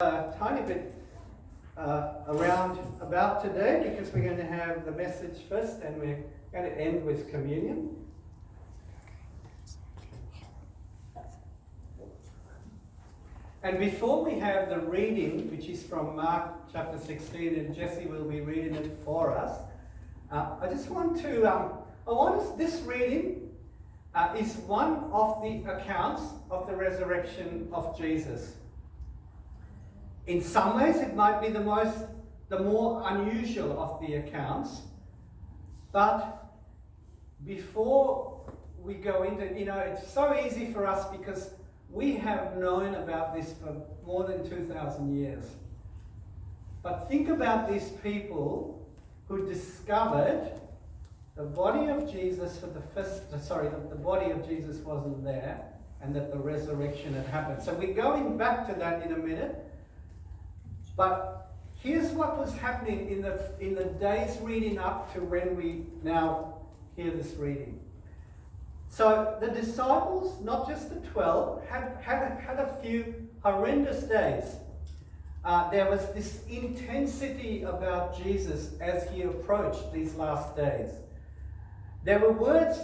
A tiny bit around about today, because we're going to have the message first and we're going to end with communion. And before we have the reading, which is from Mark chapter 16, and Jesse will be reading it for us, I just want to, this reading is one of the accounts of the resurrection of Jesus. In some ways, it might be the more unusual of the accounts. But before we go into, it's so easy for us because we have known about this for more than 2,000 years. But think about these people who discovered the body of Jesus the body of Jesus wasn't there, and that the resurrection had happened. So we're going back to that in a minute. But here's what was happening in the days leading up to when we now hear this reading. So the disciples, not just the 12, had a few horrendous days. There was this intensity about Jesus as he approached these last days. There were words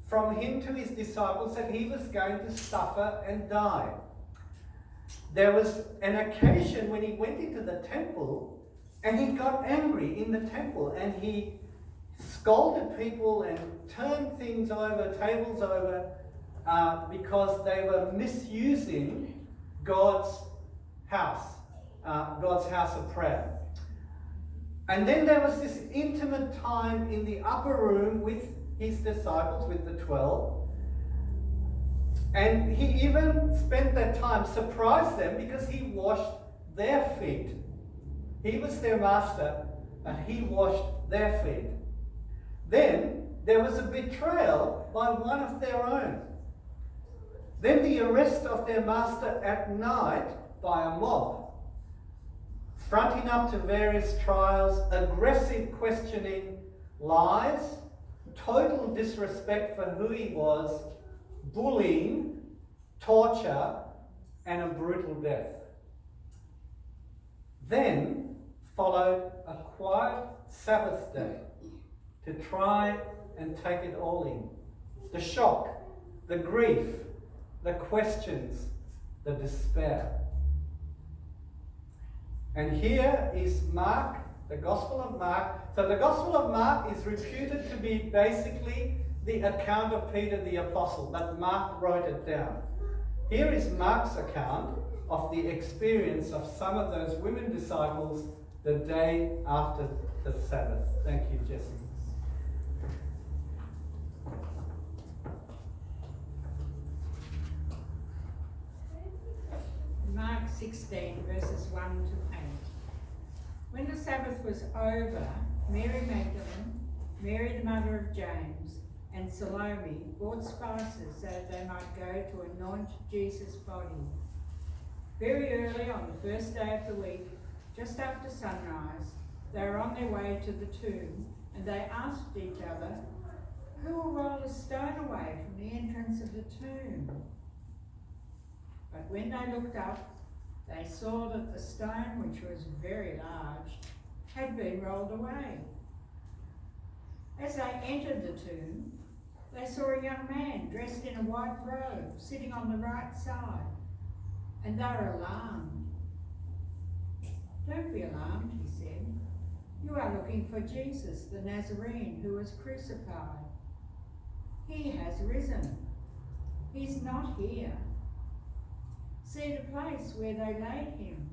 from him to his disciples that he was going to suffer and die. There was an occasion when he went into the temple and he got angry in the temple and he scolded people and turned things over, tables over, because they were misusing God's house of prayer. And then there was this intimate time in the upper room with his disciples, with the 12. And he even spent that time, surprised them, because he washed their feet. He was their master, and he washed their feet. Then there was a betrayal by one of their own. Then the arrest of their master at night by a mob, fronting up to various trials, aggressive questioning, lies, total disrespect for who he was, bullying, torture, and a brutal death. Then followed a quiet Sabbath day to try and take it all in. The shock, the grief, the questions, the despair. And here is Mark, the Gospel of Mark. So the Gospel of Mark is reputed to be basically the account of Peter the Apostle, but Mark wrote it down. Here is Mark's account of the experience of some of those women disciples the day after the Sabbath. Thank you, Jesse. Mark 16, verses 1 to 8. When the Sabbath was over, Mary Magdalene, Mary the mother of James, and Salome bought spices so that they might go to anoint Jesus' body. Very early on the first day of the week, just after sunrise, they were on their way to the tomb, and they asked each other, "Who will roll a stone away from the entrance of the tomb?" But when they looked up, they saw that the stone, which was very large, had been rolled away. As they entered the tomb, they saw a young man dressed in a white robe sitting on the right side, and they were alarmed. "Don't be alarmed," he said. "You are looking for Jesus, the Nazarene, who was crucified. He has risen. He's not here. See the place where they laid him.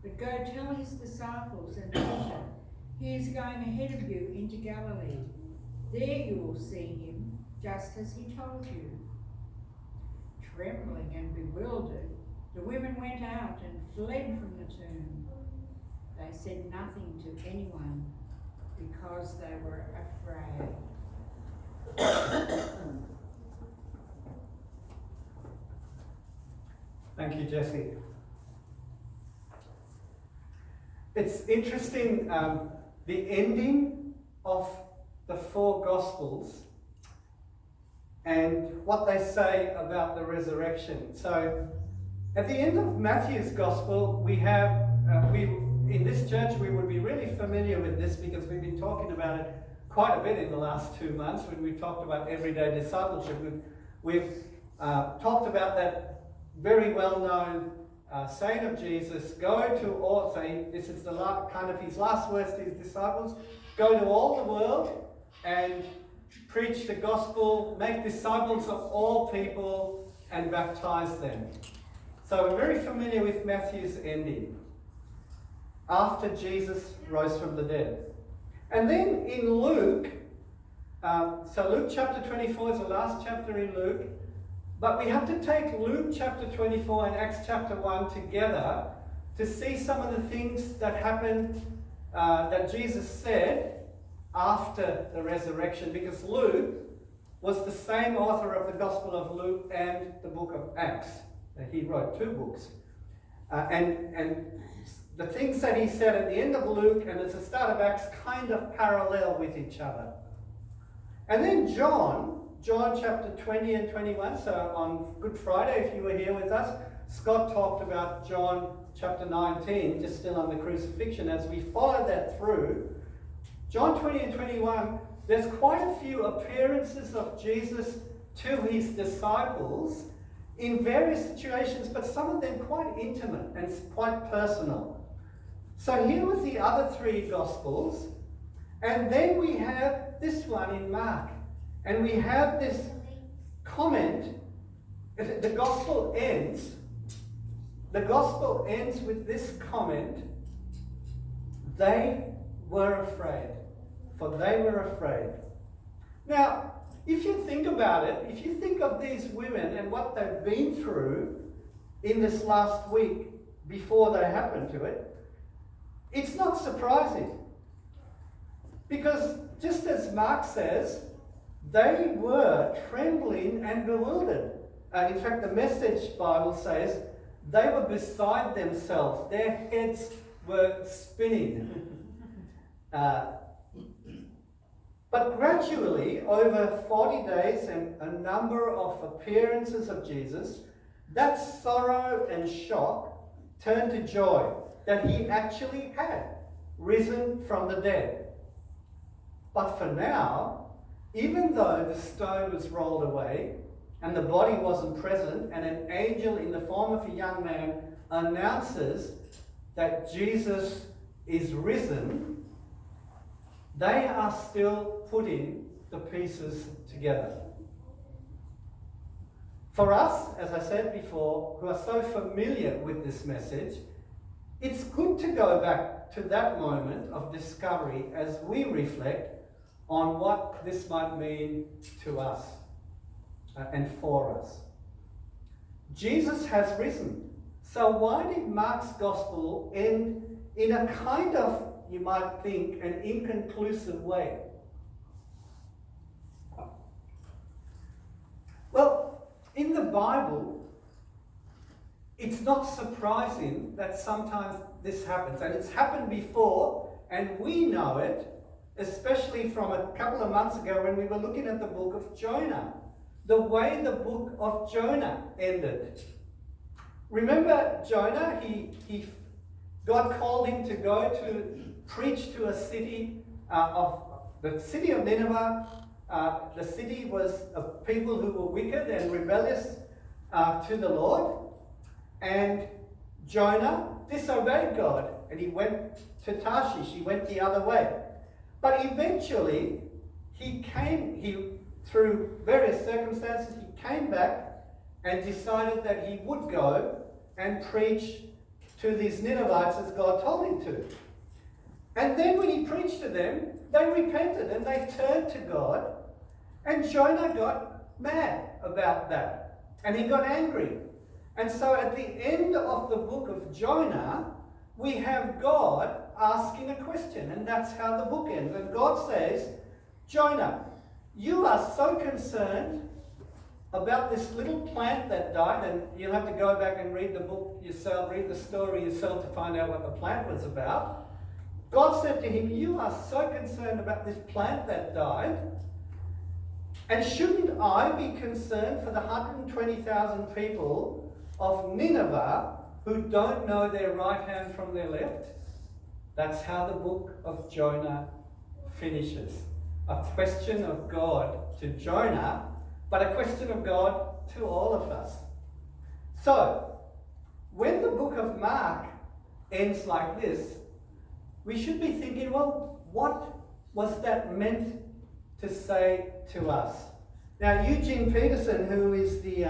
But go tell his disciples and Peter, he is going ahead of you into Galilee. There you will see him, just as he told you." Trembling and bewildered, the women went out and fled from the tomb. They said nothing to anyone because they were afraid. Thank you, Jesse. It's interesting, the ending of the four Gospels and what they say about the resurrection. So At the end of Matthew's Gospel, we have, in this church, we would be really familiar with this because we've been talking about it quite a bit in the last 2 months when we've talked about everyday discipleship. We've talked about that very well-known saying of Jesus, go to all, saying this is the kind of his last words to his disciples, go to all the world and preach the gospel, make disciples of all people and baptize them. So we're very familiar with Matthew's ending after Jesus rose from the dead. And then in Luke, so Luke chapter 24 is the last chapter in Luke, but we have to take Luke chapter 24 and Acts chapter 1 together to see some of the things that happened, that Jesus said after the resurrection, because Luke was the same author of the Gospel of Luke and the book of Acts. He wrote 2 books. And the things that he said at the end of Luke and at the start of Acts kind of parallel with each other. And then John chapter 20 and 21, so on Good Friday, if you were here with us, Scott talked about John chapter 19, just still on the crucifixion. As we followed that through, John 20 and 21, there's quite a few appearances of Jesus to his disciples in various situations, but some of them quite intimate and quite personal. So here was the other 3 Gospels, and then we have this one in Mark. And we have this comment, the Gospel ends with this comment, they were afraid, for they were afraid. Now, if you think about it, if you think of these women and what they've been through in this last week before they happened to it, it's not surprising. Because just as Mark says, they were trembling and bewildered. In fact, the Message Bible says they were beside themselves. Their heads were spinning. But gradually, over 40 days and a number of appearances of Jesus, that sorrow and shock turned to joy that he actually had risen from the dead. But for now, even though the stone was rolled away and the body wasn't present, and an angel in the form of a young man announces that Jesus is risen, they are still putting the pieces together. For us, as I said before, who are so familiar with this message, it's good to go back to that moment of discovery as we reflect on what this might mean to us and for us. Jesus has risen. So why did Mark's Gospel end in a kind of, you might think, an inconclusive way? Well, in the Bible, it's not surprising that sometimes this happens. And it's happened before, and we know it, especially from a couple of months ago when we were looking at the book of Jonah. The way the book of Jonah ended. Remember Jonah? God called him to go to preach to a city the city of Nineveh. The city was of people who were wicked and rebellious to the Lord. And Jonah disobeyed God and he went to Tarshish. He went the other way. But eventually, through various circumstances, he came back and decided that he would go and preach to these Ninevites as God told him to. And then when he preached to them, they repented and they turned to God. And Jonah got mad about that. And he got angry. And so at the end of the book of Jonah, we have God asking a question, and that's how the book ends. And God says, Jonah, you are so concerned about this little plant that died, and you'll have to go back and read the book yourself, read the story yourself to find out what the plant was about. God said to him, you are so concerned about this plant that died, and shouldn't I be concerned for the 120,000 people of Nineveh who don't know their right hand from their left. That's how the book of Jonah finishes. A question of God to Jonah, but a question of God to all of us. So, when the book of Mark ends like this, we should be thinking, well, what was that meant to say to us? Now, Eugene Peterson, who is the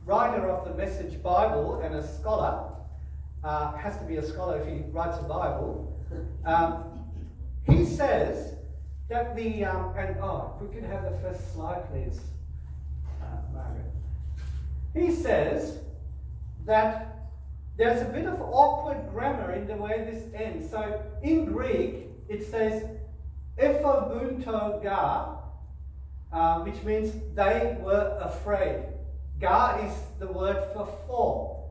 writer of the Message Bible and a scholar, has to be a scholar if he writes a Bible, he says that if we could have the first slide, please, Margaret. He says that there's a bit of awkward grammar in the way this ends. So in Greek, it says ephobunto ga, which means they were afraid. Ga is the word for.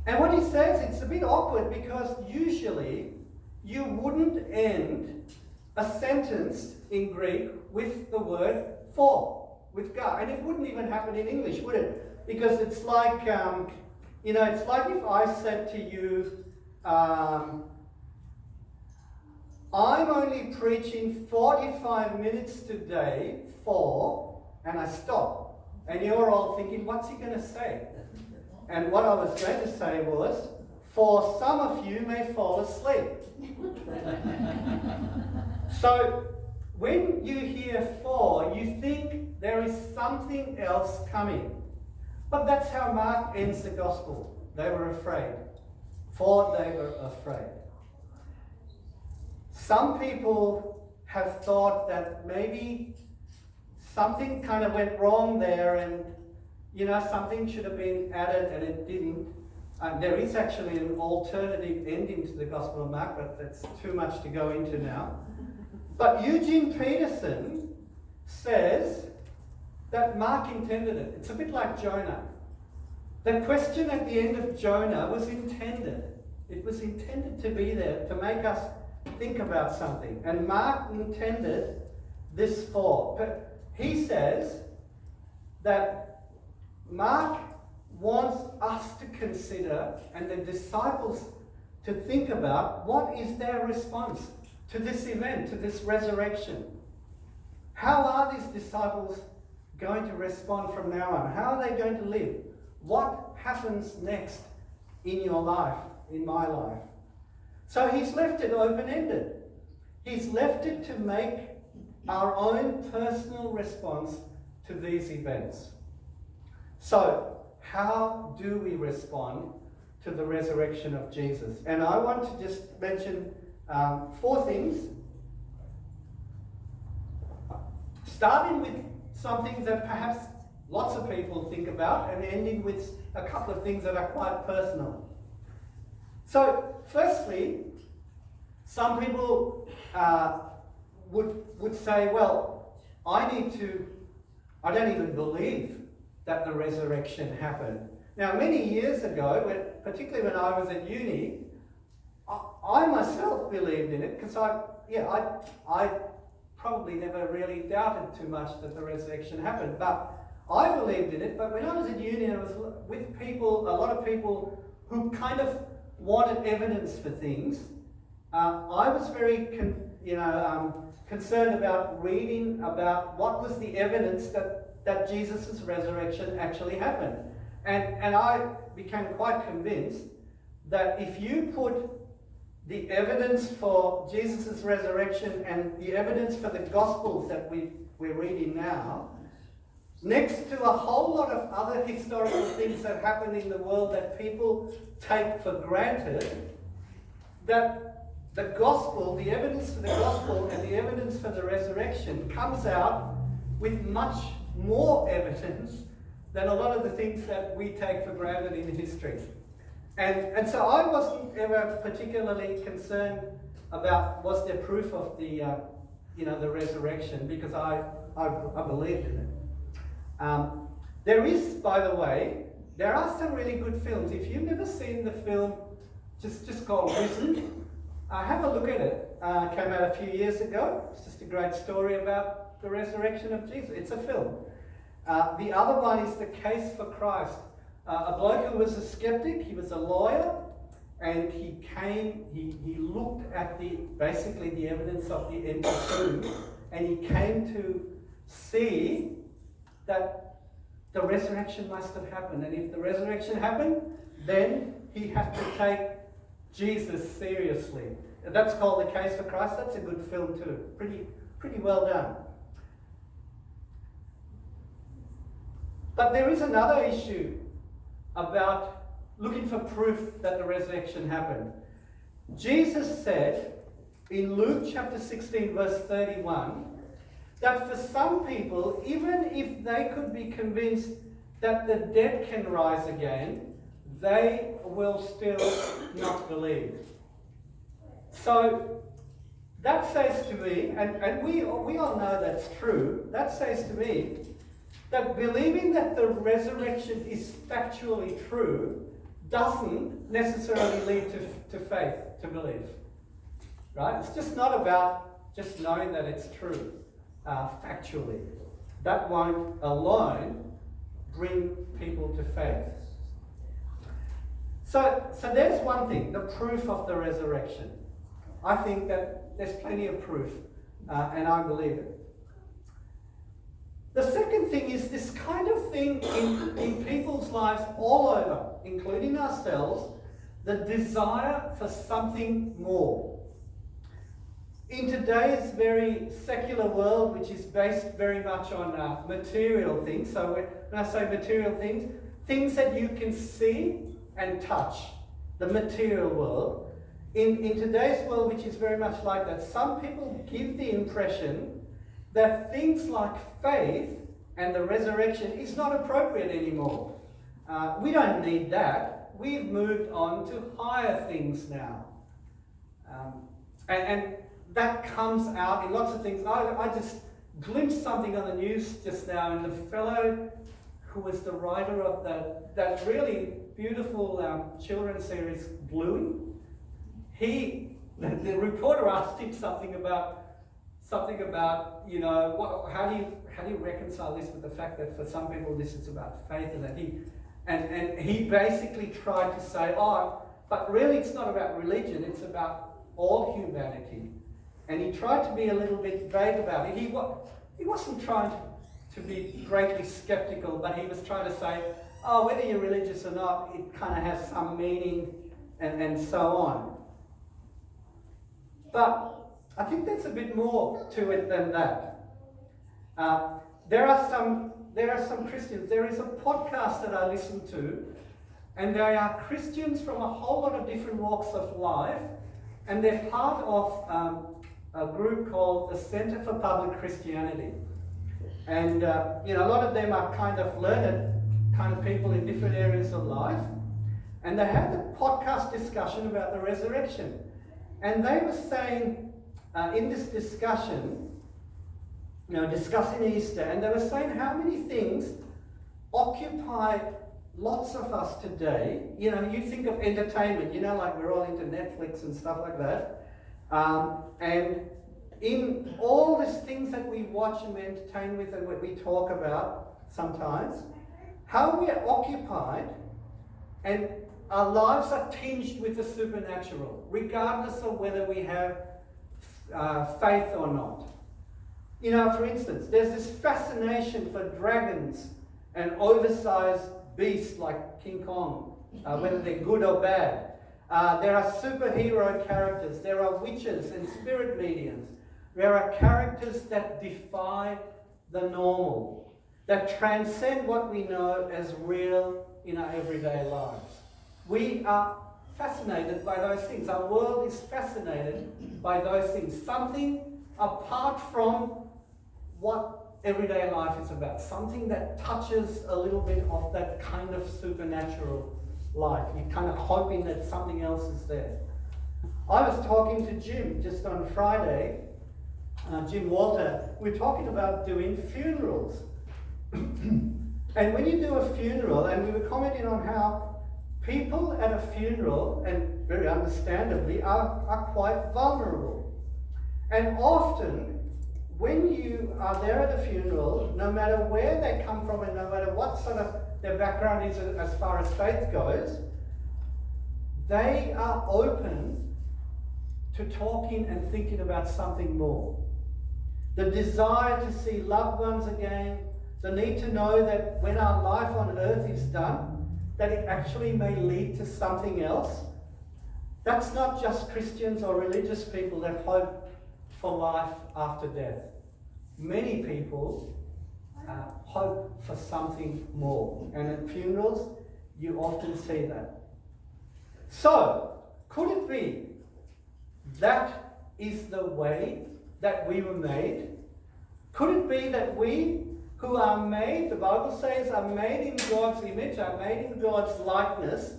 And what he says, it's a bit awkward because usually you wouldn't end a sentence in Greek with the word for, with ga. And it wouldn't even happen in English, would it? Because it's like, it's like if I said to you, I'm only preaching 45 minutes today for, and I stop. And you're all thinking, what's he going to say? And what I was going to say was, for some of you may fall asleep. So, when you hear for, you think there is something else coming. But that's how Mark ends the gospel. They were afraid. For they were afraid. Some people have thought that maybe something kind of went wrong there and something should have been added and it didn't. There is actually an alternative ending to the Gospel of Mark, but that's too much to go into now. But Eugene Peterson says that Mark intended it. It's a bit like Jonah. The question at the end of Jonah was intended. It was intended to be there to make us think about something. And Mark intended this for. But he says that Mark wants us to consider, and the disciples to think about, what is their response to this event, to this resurrection? How are these disciples going to respond from now on? How are they going to live? What happens next in your life, in my life? So he's left it open-ended. He's left it to make our own personal response to these events. So, how do we respond to the resurrection of Jesus? And I want to just mention 4 things. Starting with something that perhaps lots of people think about, and ending with a couple of things that are quite personal. So, firstly, some people would say, well, I don't even believe that the resurrection happened. Now, many years ago, particularly when I was at uni, I myself believed in it because I probably never really doubted too much that the resurrection happened. But I believed in it. But when I was at uni, I was with a lot of people who kind of wanted evidence for things. I was very concerned about reading about what was the evidence that Jesus' resurrection actually happened. And I became quite convinced that if you put the evidence for Jesus' resurrection and the evidence for the Gospels that we're reading now, next to a whole lot of other historical things that happen in the world that people take for granted, that the Gospel, the evidence for the Gospel and the evidence for the resurrection comes out with much more evidence than a lot of the things that we take for granted in history. And so I wasn't ever particularly concerned about was there proof of the resurrection, because I believed in it. There is, by the way, there are some really good films. If you've never seen the film just called Risen, have a look at it. It came out a few years ago. It's just a great story about the resurrection of Jesus. It's a film. The other one is The Case for Christ, a bloke who was a skeptic. He was a lawyer, and he looked at basically the evidence of the empty tomb, and he came to see that the resurrection must have happened. And if the resurrection happened, then he had to take Jesus seriously. And that's called The Case for Christ. That's a good film too. Pretty well done. But there is another issue about looking for proof that the resurrection happened. Jesus said in Luke chapter 16 verse 31 that for some people, even if they could be convinced that the dead can rise again, they will still not believe. So that says to me, and we all know that's true, that says to me that believing that the resurrection is factually true doesn't necessarily lead to faith, to belief. Right? It's just not about just knowing that it's true, factually. That won't alone bring people to faith. So there's one thing, the proof of the resurrection. I think that there's plenty of proof, and I believe it. The second thing is this kind of thing in people's lives all over, including ourselves, the desire for something more. In today's very secular world, which is based very much on material things, so when I say material things, things that you can see and touch, the material world. In today's world, which is very much like that, some people give the impression that things like faith and the resurrection is not appropriate anymore. We don't need that. We've moved on to higher things now. And that comes out in lots of things. I just glimpsed something on the news just now, and the fellow who was the writer of that really beautiful children's series, Bluey, the reporter asked him something about, you know, how do you reconcile this with the fact that for some people this is about faith, and that he basically tried to say, but really it's not about religion, it's about all humanity. And he tried to be a little bit vague about it. He wasn't trying to be greatly skeptical, but he was trying to say, whether you're religious or not, it kind of has some meaning and so on. But I think there's a bit more to it than that. There are some Christians. There is a podcast that I listen to, and they are Christians from a whole lot of different walks of life, and they're part of a group called the Centre for Public Christianity. And a lot of them are kind of learned kind of people in different areas of life, and they had a podcast discussion about the resurrection. And they were saying in this discussion, discussing Easter, and they were saying how many things occupy lots of us today. You think of entertainment, like we're all into Netflix and stuff like that. And in all these things that we watch and we entertain with and what we talk about sometimes, how we are occupied and our lives are tinged with the supernatural, regardless of whether we have faith or not. For instance, there's this fascination for dragons and oversized beasts like King Kong, whether they're good or bad. There are superhero characters, there are witches and spirit mediums. There are characters that defy the normal, that transcend what we know as real in our everyday lives. We are fascinated by those things. Our world is fascinated by those things. Something apart from what everyday life is about. Something that touches a little bit of that kind of supernatural life. You're kind of hoping that something else is there. I was talking to Jim just on Friday, Jim Walter. We were talking about doing funerals. And when you do a funeral, and we were commenting on how people at a funeral, and very understandably, are quite vulnerable. And often, when you are there at a funeral, no matter where they come from and no matter what sort of their background is as far as faith goes, they are open to talking and thinking about something more. The desire to see loved ones again, the need to know that when our life on earth is done, that it actually may lead to something else. That's not just Christians or religious people that hope for life after death. Many people hope for something more. And at funerals, you often see that. So, could it be that is the way that we were made? Could it be that we who are made, the Bible says, are made in God's image, are made in God's likeness,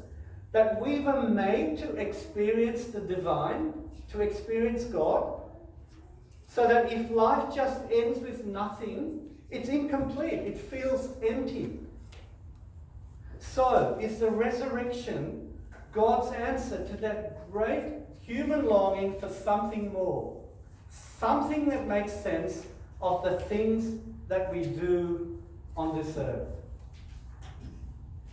that we were made to experience the divine, to experience God, so that if life just ends with nothing, it's incomplete, it feels empty. So, is the resurrection God's answer to that great human longing for something more? Something that makes sense of the things that we do on this earth.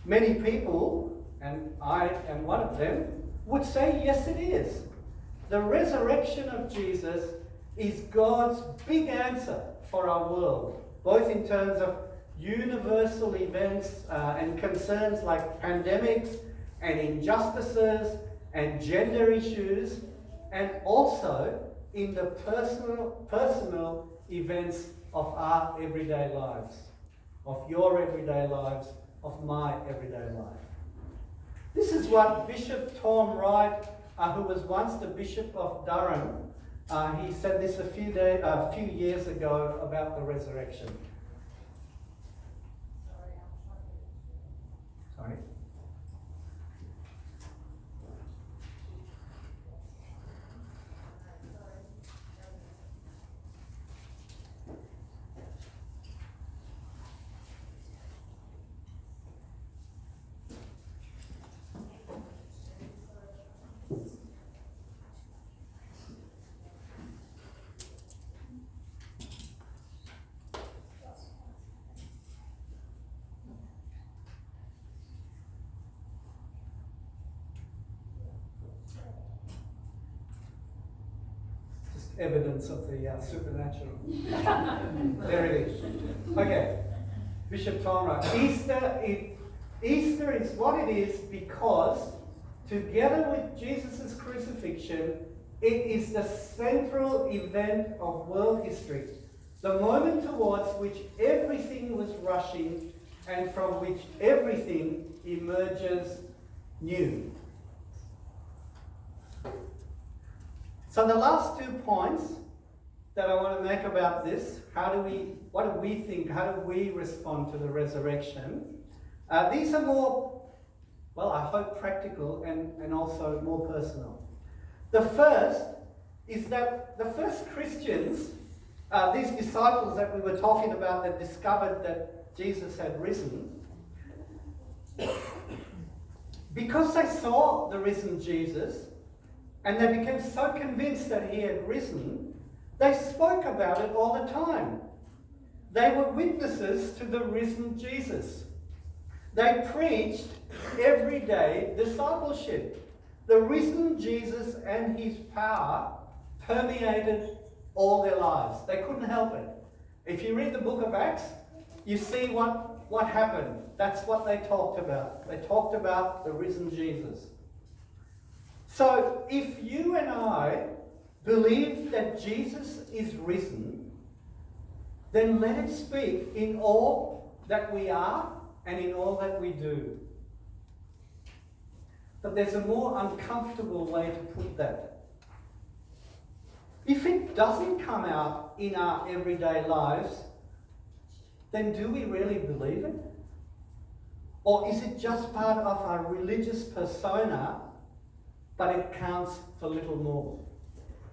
Many people, and I am one of them, would say yes it is. The resurrection of Jesus is God's big answer for our world, both in terms of universal events and concerns like pandemics and injustices and gender issues, and also in the personal events of our everyday lives, of your everyday lives, of my everyday life. This is what Bishop Tom Wright, who was once the Bishop of Durham, he said this a few years ago about the resurrection. Sorry? Evidence of the supernatural. There it is. Okay, Bishop Tom Wright. Easter is what it is because, together with Jesus' crucifixion, it is the central event of world history, the moment towards which everything was rushing and from which everything emerges new. So the last 2 points that I want to make about this, what do we think, how do we respond to the resurrection? These are more, well, I hope practical and also more personal. The first is that the first Christians, these disciples that we were talking about that discovered that Jesus had risen, because they saw the risen Jesus, and they became so convinced that he had risen, they spoke about it all the time. They were witnesses to the risen Jesus. They preached everyday discipleship. The risen Jesus and his power permeated all their lives. They couldn't help it. If you read the book of Acts, you see what happened. That's what they talked about. They talked about the risen Jesus. So, if you and I believe that Jesus is risen, then let it speak in all that we are and in all that we do. But there's a more uncomfortable way to put that. If it doesn't come out in our everyday lives, then do we really believe it? Or is it just part of our religious persona, but it counts for little more?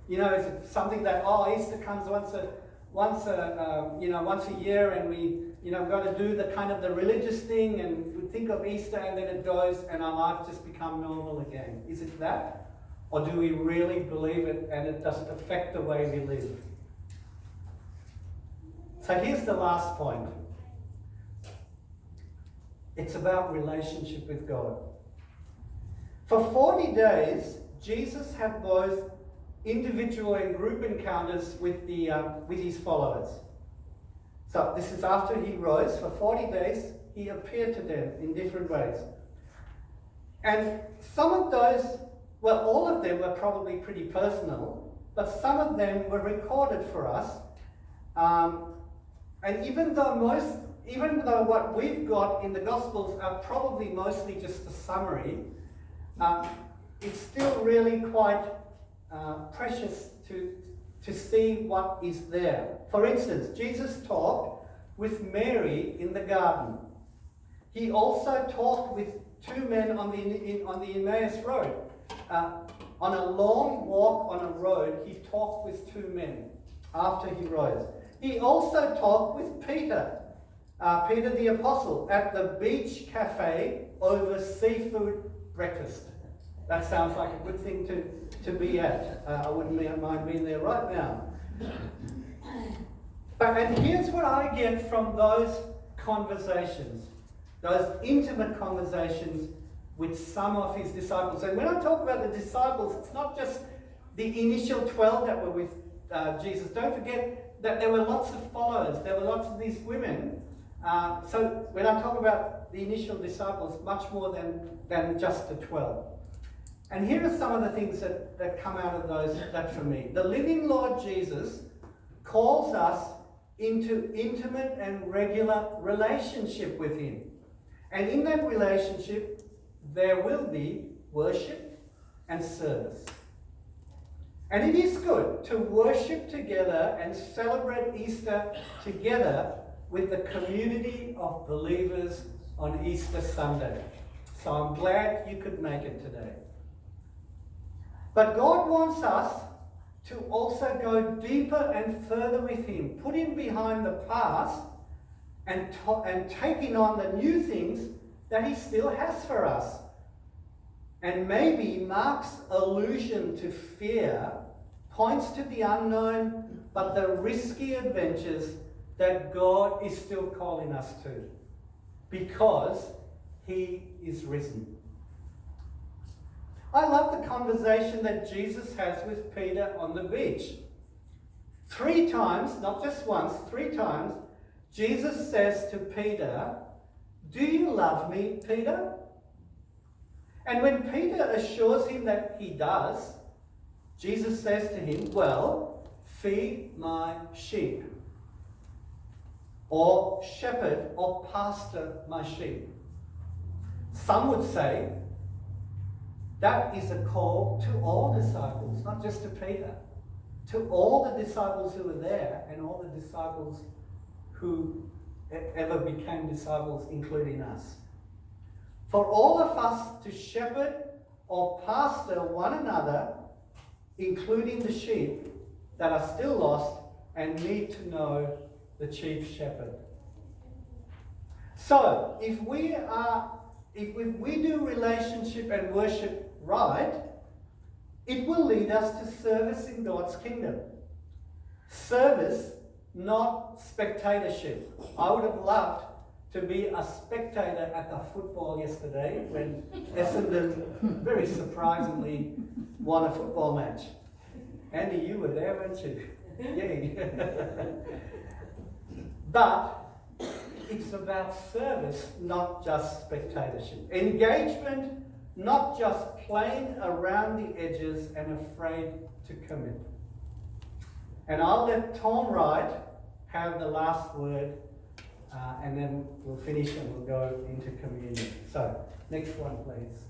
You know, is it something that, Easter comes once a year, and we, got to do the kind of the religious thing, and we think of Easter, and then it goes, and our life just become normal again. Is it that? Or do we really believe it, and it doesn't affect the way we live? So here's the last point. It's about relationship with God. For 40 days, Jesus had both individual and group encounters with his followers. So this is after he rose. For 40 days, he appeared to them in different ways. And some of those, well, all of them were probably pretty personal, but some of them were recorded for us. And even though what we've got in the Gospels are probably mostly just a summary, it's still really quite precious to see what is there. For instance, Jesus talked with Mary in the garden. He also talked with two men on the Emmaus Road. On a long walk on a road, he talked with two men after he rose. He also talked with Peter, Peter the Apostle, at the beach cafe over seafood breakfast. That sounds like a good thing to be at. I wouldn't mind being there right now. And here's what I get from those conversations, those intimate conversations with some of his disciples. And when I talk about the disciples, it's not just the initial 12 that were with Jesus. Don't forget that there were lots of followers. There were lots of these women. So when I talk about the initial disciples, much more than just the 12. And here are some of the things that come out of that for me. The living Lord Jesus calls us into intimate and regular relationship with him. And in that relationship, there will be worship and service. And it is good to worship together and celebrate Easter together with the community of believers on Easter Sunday. So I'm glad you could make it today. But God wants us to also go deeper and further with him, put him behind the past and taking on the new things that he still has for us. And maybe Mark's allusion to fear points to the unknown, but the risky adventures that God is still calling us to, because he is risen. I love the conversation that Jesus has with Peter on the beach. 3 times, not just once, 3 times, Jesus says to Peter, "Do you love me, Peter?" And when Peter assures him that he does, Jesus says to him, "Well, feed my sheep." Or shepherd or pastor my sheep. Some would say that is a call to all disciples, not just to Peter. To all the disciples who were there and all the disciples who ever became disciples, including us. For all of us to shepherd or pastor one another, including the sheep that are still lost and need to know the chief shepherd. So, if we do relationship and worship right, it will lead us to service in God's kingdom. Service, not spectatorship. I would have loved to be a spectator at the football yesterday when Essendon very surprisingly won a football match. Andy, you were there, weren't you? Yay. But it's about service, not just spectatorship. Engagement, not just playing around the edges and afraid to commit. And I'll let Tom Wright have the last word, and then we'll finish and we'll go into communion. So, next one, please.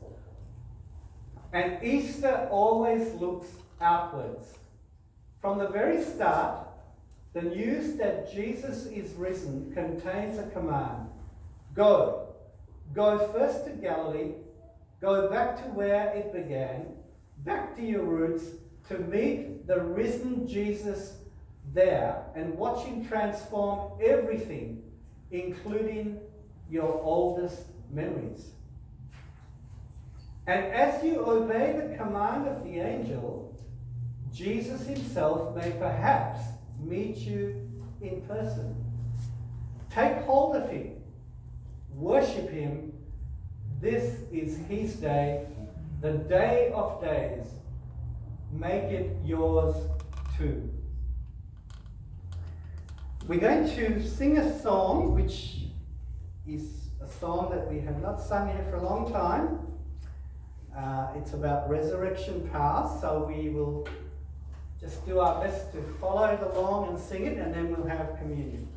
And Easter always looks outwards. From the very start, the news that Jesus is risen contains a command. Go. Go first to Galilee. Go back to where it began. Back to your roots to meet the risen Jesus there and watch him transform everything, including your oldest memories. And as you obey the command of the angel, Jesus himself may perhaps meet you in person. Take hold of him, worship Him. This is His day, the day of days. Make it yours too. We're going to sing a song which is a song that we have not sung here for a long time. It's about resurrection power, so we will just do our best to follow it along and sing it, and then we'll have communion.